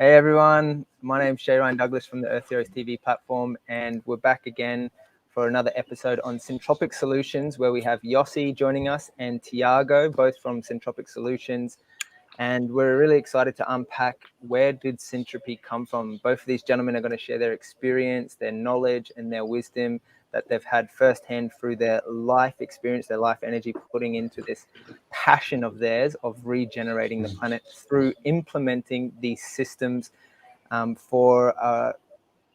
Hey everyone, my name's Shay Ryan Douglas from the Earth Heroes TV platform, and we're back again for another episode on Syntropic Solutions, where we have Yossi joining us and Thiago, both from Syntropic Solutions. And we're really excited to unpack where did Syntropy come from. Both of these gentlemen are going to share their experience, their knowledge, and their wisdom that they've had firsthand through their life experience, their life energy, putting into this passion of theirs of regenerating the planet through implementing these systems for a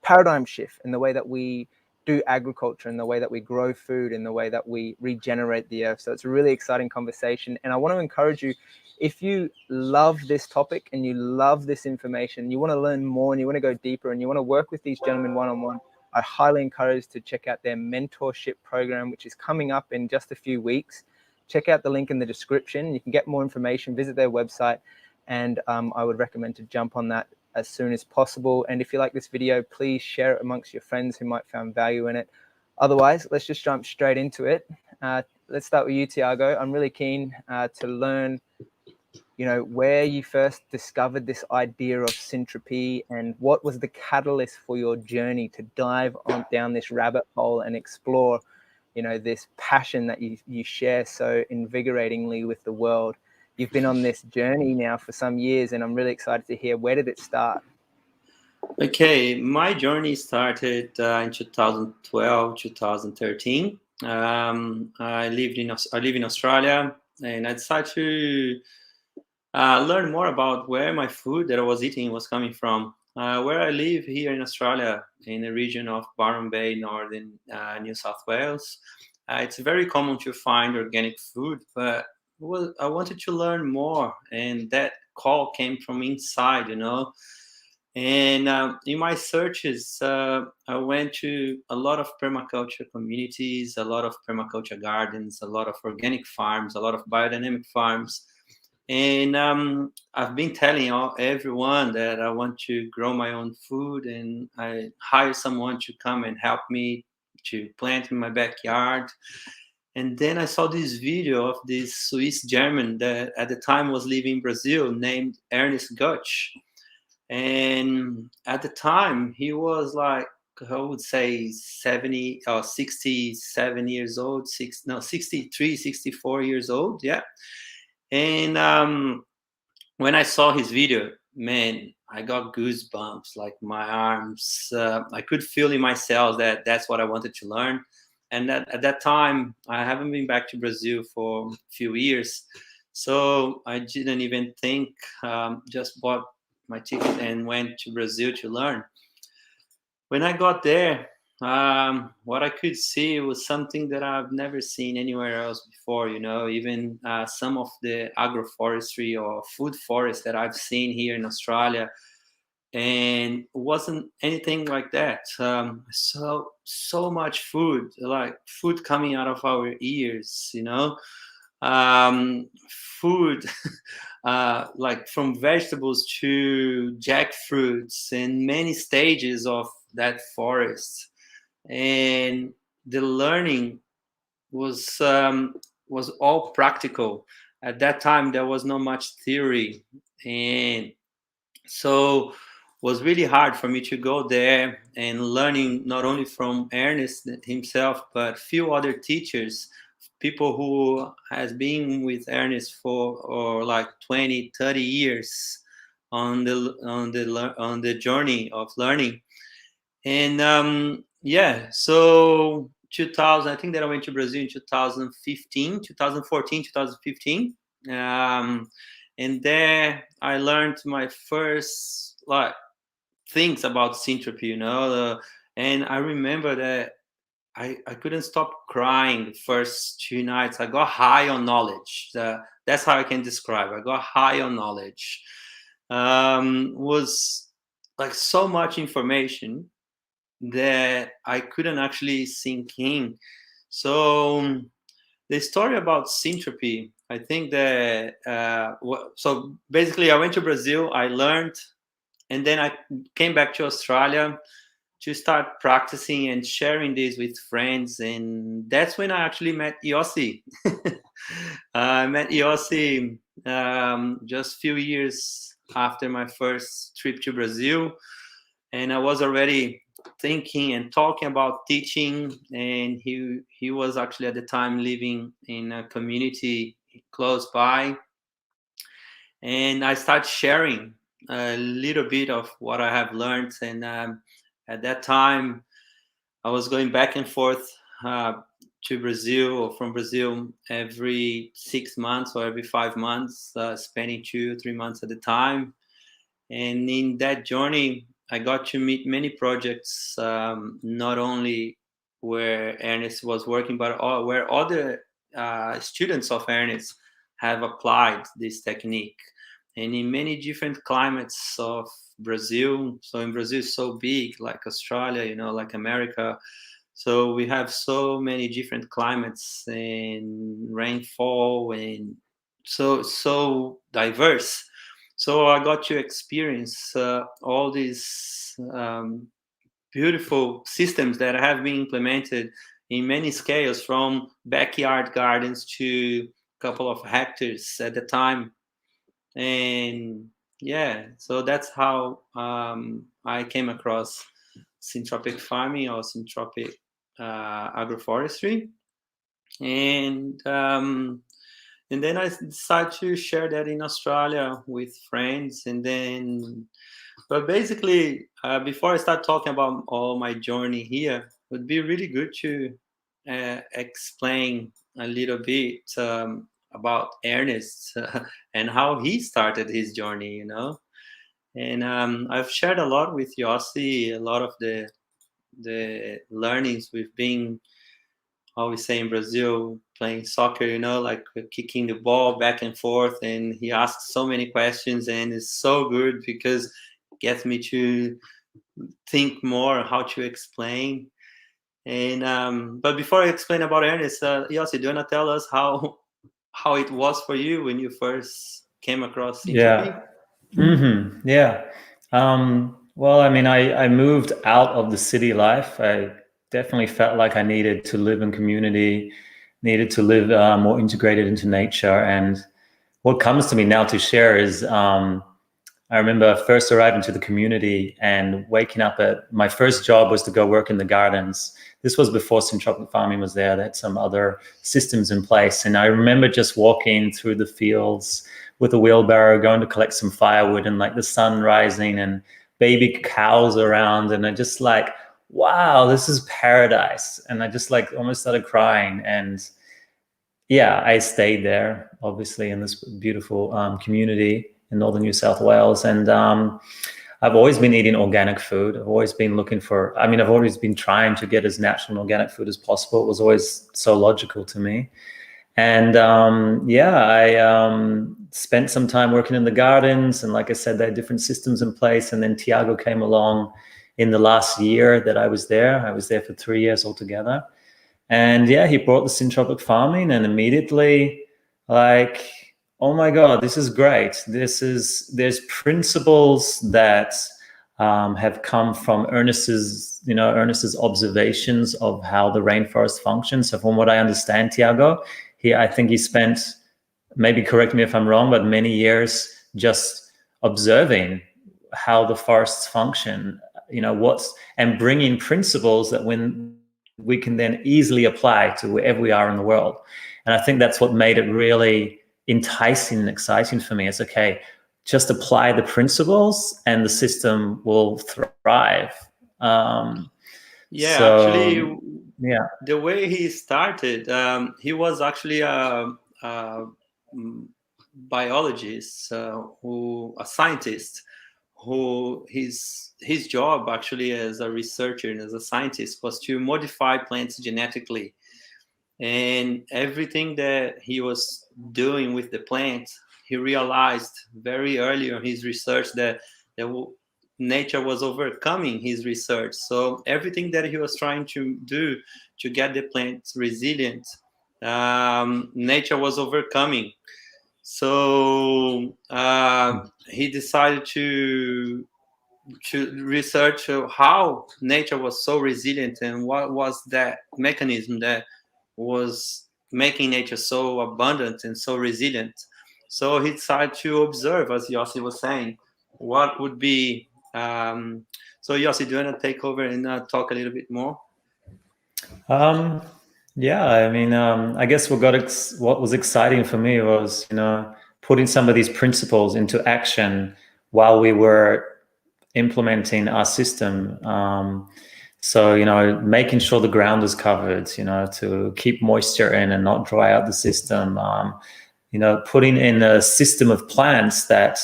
paradigm shift in the way that we do agriculture, in the way that we grow food, in the way that we regenerate the earth. So it's a really exciting conversation. And I want to encourage you, if you love this topic and you love this information, you want to learn more and you want to go deeper and you want to work with these gentlemen one-on-one, I highly encourage to check out their mentorship program, which is coming up in just a few weeks. Check out the link in the description. You can get more information, visit their website, and I would recommend to jump on that as soon as possible. And if you like this video, please share it amongst your friends who might find value in it. Otherwise, let's just jump straight into it. Let's start with you, Thiago. I'm really keen to learn, where you first discovered this idea of Syntropy and what was the catalyst for your journey to dive on down this rabbit hole and explore, this passion that you share so invigoratingly with the world. You've been on this journey now for some years, and I'm really excited to hear, where did it start? Okay, my journey started in 2012, 2013. I live in Australia, and I decided to learn more about where my food that I was eating was coming from. Where I live here in Australia, in the region of Byron Bay, northern New South Wales, it's very common to find organic food, but I wanted to learn more, and that call came from inside, And in my searches, I went to a lot of permaculture communities, a lot of permaculture gardens, a lot of organic farms, a lot of biodynamic farms. And I've been telling everyone that I want to grow my own food, and I hire someone to come and help me to plant in my backyard. And then I saw this video of this Swiss German that at the time was living in Brazil, named Ernest Gutsch. And at the time, he was like, I would say 70 or 67 years old, 63, 64 years old. Yeah. And when I saw his video, man, I got goosebumps, like my arms. I could feel in my cells that that's what I wanted to learn. And at that time, I haven't been back to Brazil for a few years. So I didn't even think, just bought my ticket and went to Brazil to learn. When I got there, what I could see was something that I've never seen anywhere else before. Even some of the agroforestry or food forests that I've seen here in Australia, and it wasn't anything like that. So much food, like food coming out of our ears, food like from vegetables to jackfruits and many stages of that forest. And the learning was all practical. At that time, there was not much theory, and so was really hard for me to go there and learning not only from Ernest himself, but few other teachers, people who has been with Ernest for like 20, 30 years on the journey of learning. And so 2000, I think that I went to Brazil in 2015, 2014, 2015. And there I learned my first things about Syntropy, and I remember that I couldn't stop crying the first 2 nights. I got high on knowledge. That's how I can describe it. I got high on knowledge. Was like so much information that I couldn't actually sink in. So the story about Syntropy, I think that, so basically I went to Brazil, I learned, and then I came back to Australia to start practicing and sharing this with friends. And that's when I actually met Yossi. I met Yossi just a few years after my first trip to Brazil, and I was already thinking and talking about teaching. And he was actually at the time living in a community close by, and I started sharing a little bit of what I have learned. And at that time, I was going back and forth to Brazil or from Brazil every 6 months or every 5 months, spending 2 or 3 months at a time. And in that journey, I got to meet many projects, not only where Ernest was working, but where other students of Ernest have applied this technique. And in many different climates of Brazil. So in Brazil is so big, like Australia, like America. So we have so many different climates and rainfall, and so diverse. So I got to experience all these beautiful systems that have been implemented in many scales, from backyard gardens to a couple of hectares at the time. And yeah, so that's how I came across syntropic farming or syntropic agroforestry. And then I decided to share that in Australia with friends. And then, but basically, before I start talking about all my journey here, it would be really good to explain a little bit about Ernest and how he started his journey, And I've shared a lot with Yossi, a lot of the learnings we've been, how we say in Brazil, playing soccer, like kicking the ball back and forth. And he asks so many questions, and it's so good because it gets me to think more how to explain. And but before I explain about Ernest, Yossi, do you want to tell us how it was for you when you first came across Syntropic? Yeah. Well, I mean, I moved out of the city life. I definitely felt like I needed to live in community, needed to live more integrated into nature. And what comes to me now to share is I remember first arriving to the community and waking up my first job was to go work in the gardens. This was before syntropic farming was there. They had some other systems in place. And I remember just walking through the fields with a wheelbarrow, going to collect some firewood, and like the sun rising and baby cows around. And I just like, wow, this is paradise. And I just like almost started crying. And yeah, I stayed there, obviously, in this beautiful community in northern New South Wales. And I've always been eating organic food. I've always been I've always been trying to get as natural and organic food as possible. It was always so logical to me. And I spent some time working in the gardens. And like I said, they had different systems in place. And then Thiago came along in the last year that I was there. I was there for 3 years altogether. And yeah, he brought the syntropic farming, and immediately, like, oh my God, this is great. There's principles that have come from Ernest's observations of how the rainforest functions. So from what I understand, Thiago, I think he spent, maybe correct me if I'm wrong, but many years just observing how the forests function, and bringing principles that when we can then easily apply to wherever we are in the world. And I think that's what made it really enticing and exciting for me. It's okay, just apply the principles and the system will thrive. Actually, the way he started, he was actually a biologist, a scientist, who his job actually as a researcher and as a scientist was to modify plants genetically. And everything that he was doing with the plants, he realized very early in his research that nature was overcoming his research. So everything that he was trying to do to get the plants resilient, nature was overcoming. So he decided to research how nature was so resilient and what was that mechanism that was making nature so abundant and so resilient. So he decided to observe, as Yossi was saying, what would be. So Yossi, do you want to take over and talk a little bit more? Yeah, I mean, I guess what was exciting for me was, putting some of these principles into action while we were implementing our system. So, making sure the ground is covered, to keep moisture in and not dry out the system. Putting in a system of plants that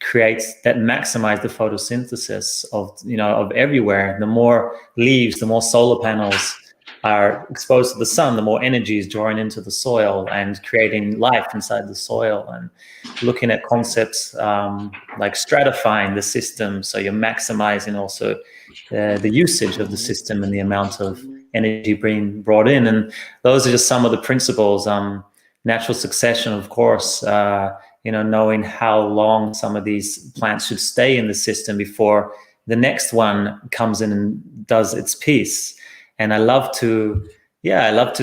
maximize the photosynthesis of everywhere. The more leaves, the more solar panels are exposed to the sun, the more energy is drawing into the soil and creating life inside the soil. And looking at concepts like stratifying the system, so you're maximizing also the usage of the system and the amount of energy being brought in. And those are just some of the principles. Natural succession, of course, knowing how long some of these plants should stay in the system before the next one comes in and does its piece. And I love to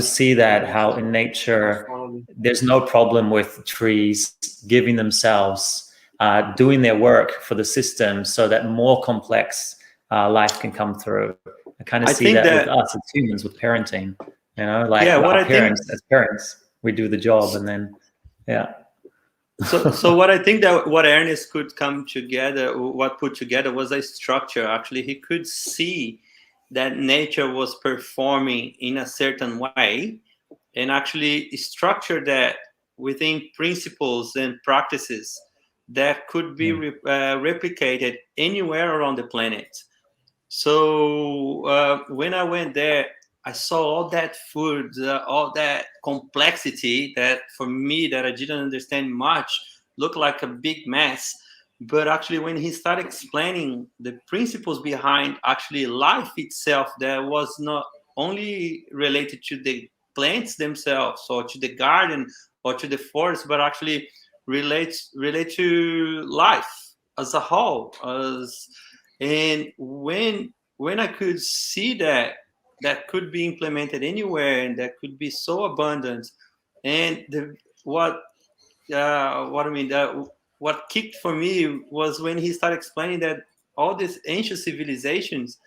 see that, how in nature there's no problem with trees giving themselves, doing their work for the system so that more complex life can come through. I kind of see that with us as humans, with parenting, as parents, we do the job and then, yeah. So what I think that what Ernest could put together was a structure. Actually, he could see that nature was performing in a certain way and actually structure that within principles and practices that could be replicated anywhere around the planet. So when I went there, I saw all that food, all that complexity that for me that I didn't understand much, looked like a big mess. But actually, when he started explaining the principles behind actually life itself, that was not only related to the plants themselves or to the garden or to the forest, but actually relate to life as a whole. And when I could see that could be implemented anywhere and that could be so abundant, and what kicked for me was when he started explaining that all these ancient civilizations,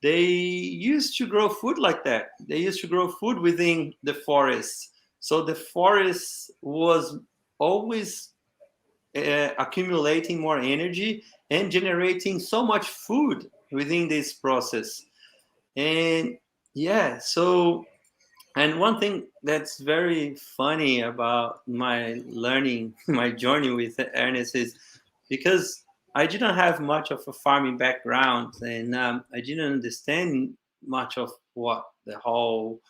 they used to grow food like that. They used to grow food within the forests. So the forest was always accumulating more energy and generating so much food within this process. And and one thing that's very funny about my journey with Ernest is because I didn't have much of a farming background, and I didn't understand much of what the whole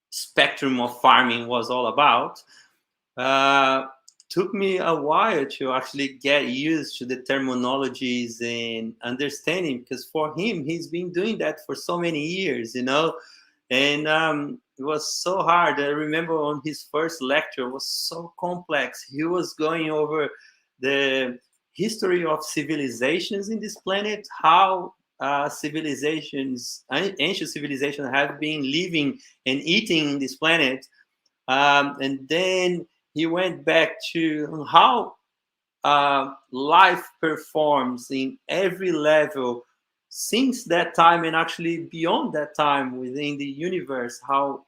spectrum of farming was all about. Took me a while to actually get used to the terminologies and understanding, because for him, he's been doing that for so many years, and it was so hard. I remember on his first lecture, it was so complex. He was going over the history of civilizations in this planet, how ancient civilizations have been living and eating this planet, and then he went back to how life performs in every level since that time and actually beyond that time within the universe, how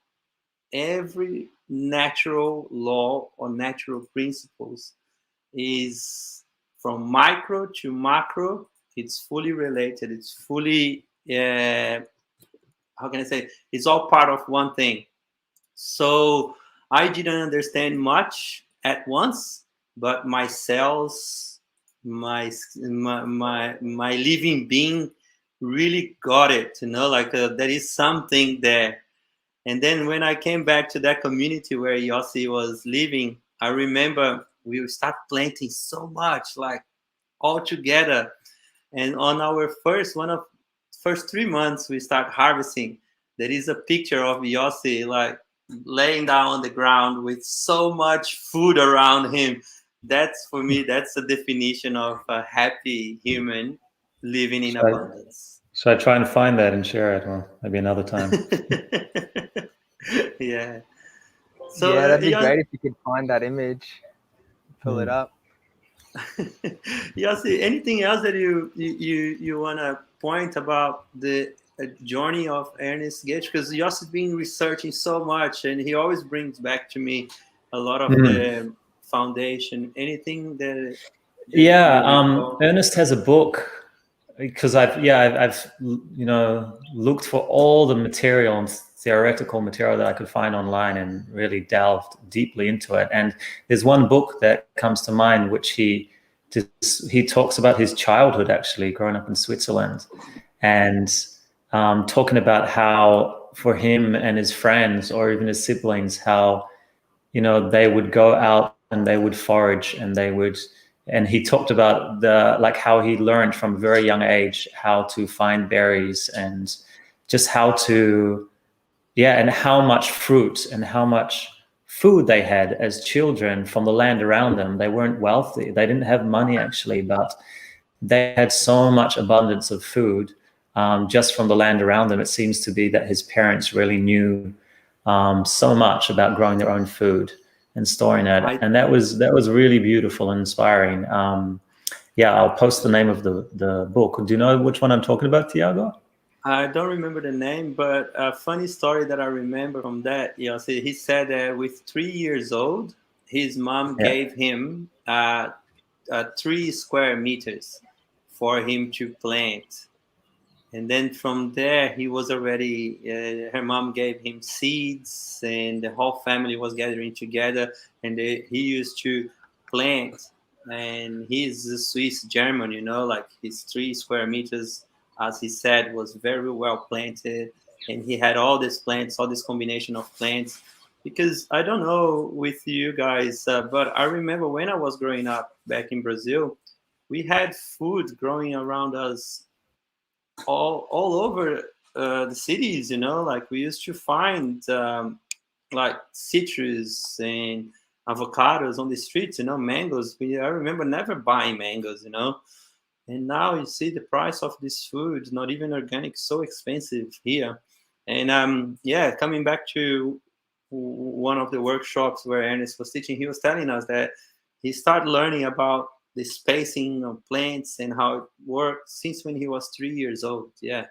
every natural law or natural principles is from micro to macro. It's fully related. It's fully, how can I say, it's all part of one thing. So I didn't understand much at once, but my cells, my living being really got it, there is something there. And then when I came back to that community where Yossi was living, I remember we start planting so much, like all together. And on our first 3 months, we start harvesting. There is a picture of Yossi, like laying down on the ground with so much food around him. That's, for me, that's the definition of a happy human living in abundance. Should I try and find that and share it? Well, maybe another time. Yeah. So yeah, that'd be great if you could find that image. pull it up. Yossi, anything else that you want to point about the journey of Ernest Gage? Because Yossi's been researching so much, and he always brings back to me a lot of the foundation. Anything that Ernest has a book, because I've looked for all the material and theoretical material that I could find online and really delved deeply into it. And there's one book that comes to mind, which he talks about his childhood, actually growing up in Switzerland, and talking about how for him and his friends or even his siblings, how they would go out and they would forage and he talked about how he learned from a very young age how to find berries and just how to, and how much fruit and how much food they had as children from the land around them. They weren't wealthy. They didn't have money, actually, but they had so much abundance of food just from the land around them. It seems to be that his parents really knew so much about growing their own food and storing it. And that was really beautiful and inspiring. I'll post the name of the book. Do you know which one I'm talking about, Thiago? I don't remember the name, but a funny story that I remember from that, he said that with 3 years old, his mom gave him 3 square meters for him to plant. And then from there, he was already, her mom gave him seeds, and the whole family was gathering together, and he used to plant. And he's a Swiss German, like his 3 square meters, as he said, was very well planted. And he had all these plants, all this combination of plants. Because I don't know with you guys, but I remember when I was growing up back in Brazil, we had food growing around us all over the cities, like we used to find like citrus and avocados on the streets, mangoes. I remember never buying mangoes, and now you see the price of this food, not even organic, so expensive here. And coming back to one of the workshops where Ernest was teaching, he was telling us that he started learning about the spacing of plants and how it worked since when he was 3 years old. Yeah.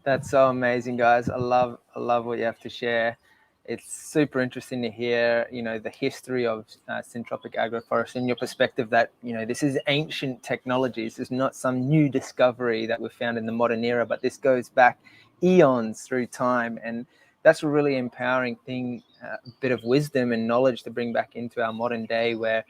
That's so amazing, guys. I love what you have to share. It's super interesting to hear, the history of syntropic agroforestry and your perspective that, this is ancient technologies. It's not some new discovery that we've found in the modern era, but this goes back eons through time. And that's a really empowering thing, a bit of wisdom and knowledge to bring back into our modern day where,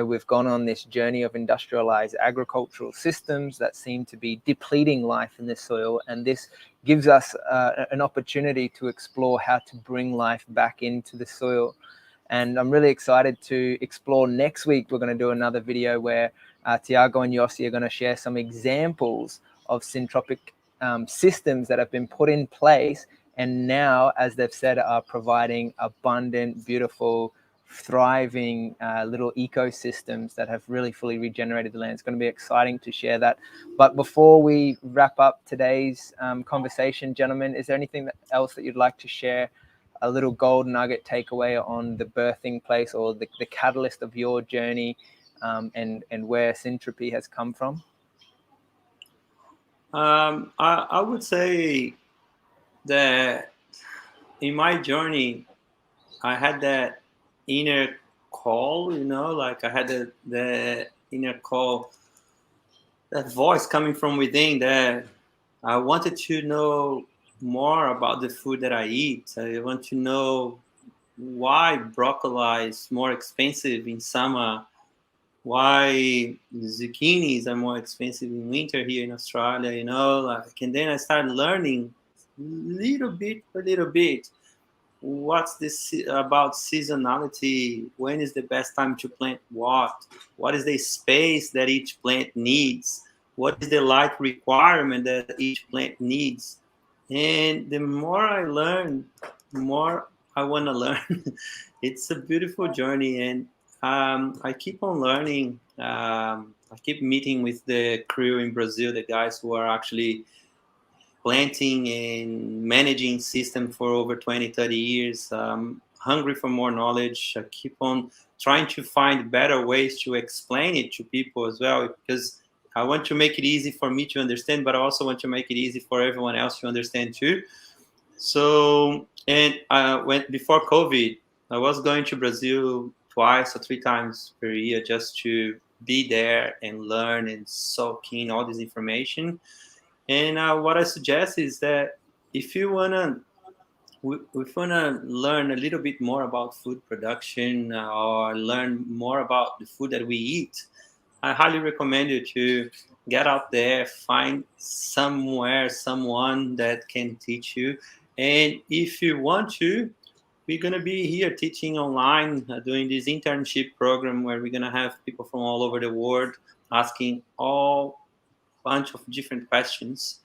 we've gone on this journey of industrialized agricultural systems that seem to be depleting life in the soil. And this gives us an opportunity to explore how to bring life back into the soil. And I'm really excited to explore next week. We're going to do another video where Thiago and Yossi are going to share some examples of syntropic systems that have been put in place and now, as they've said, are providing abundant, beautiful, thriving little ecosystems that have really fully regenerated the land. It's going to be exciting to share that. But before we wrap up today's conversation, gentlemen, is there anything else that you'd like to share, a little gold nugget takeaway on the birthing place or the catalyst of your journey and where Syntropy has come from? I would say that in my journey, I had that inner call, like I had the inner call, that voice coming from within that I wanted to know more about the food that I eat. I want to know why broccoli is more expensive in summer, why zucchinis are more expensive in winter here in Australia, and then I started learning little bit by little bit. What's this about seasonality? When is the best time to plant what? What is the space that each plant needs? What is the light requirement that each plant needs? And the more I learn, the more I want to learn. It's a beautiful journey, and I keep on learning. I keep meeting with the crew in Brazil, the guys who are actually planting and managing system for over 20, 30 years. Hungry for more knowledge. I keep on trying to find better ways to explain it to people as well, because I want to make it easy for me to understand, but I also want to make it easy for everyone else to understand too. So, and before COVID, I was going to Brazil twice or 3 times per year just to be there and learn and soak in all this information. And what I suggest is that if you wanna learn a little bit more about food production or learn more about the food that we eat, I highly recommend you to get out there, find someone that can teach you. And if you want to, we're going to be here teaching online, doing this internship program where we're going to have people from all over the world asking all bunch of different questions.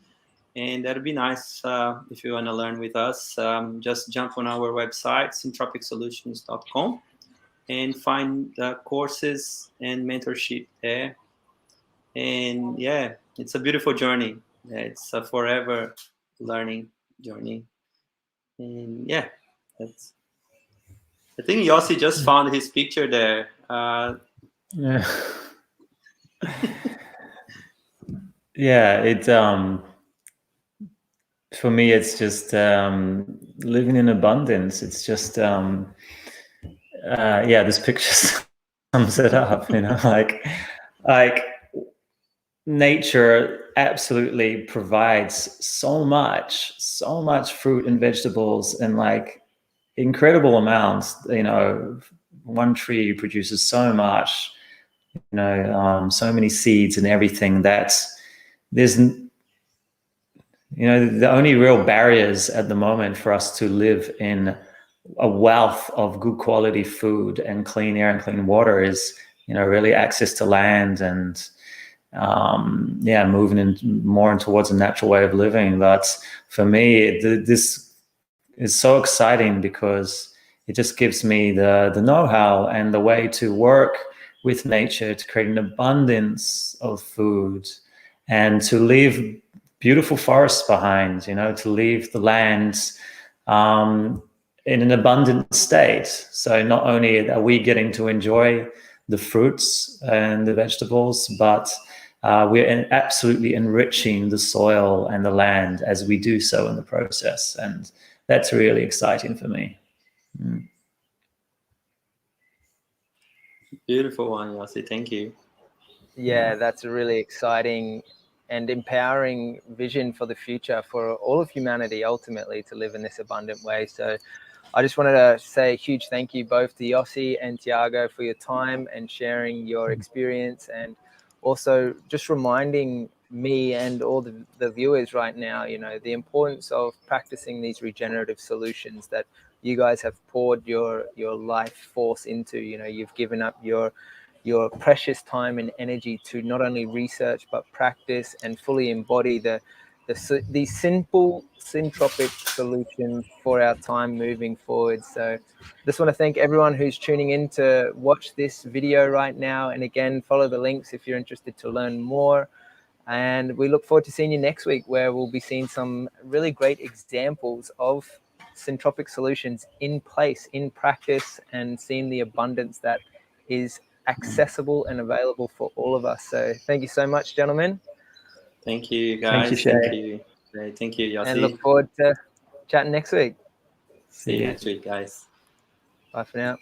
And that'd be nice if you want to learn with us. Just jump on our website, syntropicsolutions.com, and find courses and mentorship there. And yeah, it's a beautiful journey. It's a forever learning journey. And yeah, that's. I think Yossi just found his picture there. Yeah. Yeah, it for me it's just living in abundance. It's just yeah, this picture sums it up, you know, like nature absolutely provides so much fruit and vegetables, and like incredible amounts. You know, one tree produces so much, you know, so many seeds and everything, that there's, you know, the only real barriers at the moment for us to live in a wealth of good quality food and clean air and clean water is, you know, really access to land and yeah, moving in more towards a natural way of living. But for me, this is so exciting because it just gives me the know-how and the way to work with nature to create an abundance of food and to leave beautiful forests behind, you know, to leave the lands in an abundant state. So not only are we getting to enjoy the fruits and the vegetables, but we're absolutely enriching the soil and the land as we do so in the process. And that's really exciting for me. Mm. Beautiful one, Yossi. Thank you. Yeah, that's a really exciting and empowering vision for the future for all of humanity, ultimately, to live in this abundant way. So I just wanted to say a huge thank you both to Yossi and Thiago for your time and sharing your experience, and also just reminding me and all the viewers right now, you know, the importance of practicing these regenerative solutions that you guys have poured your life force into. You know, you've given up your precious time and energy to not only research but practice and fully embody these simple syntropic solutions for our time moving forward. So just want to thank everyone who's tuning in to watch this video right now, and again, follow the links if you're interested to learn more. And we look forward to seeing you next week, where we'll be seeing some really great examples of syntropic solutions in place, in practice, and seeing the abundance that is accessible and available for all of us. So thank you so much, gentlemen. Thank you, guys. Thank you, Shay. Thank you. Thank you, Yossi. And look forward to chatting next week. See you next week, guys. Bye for now.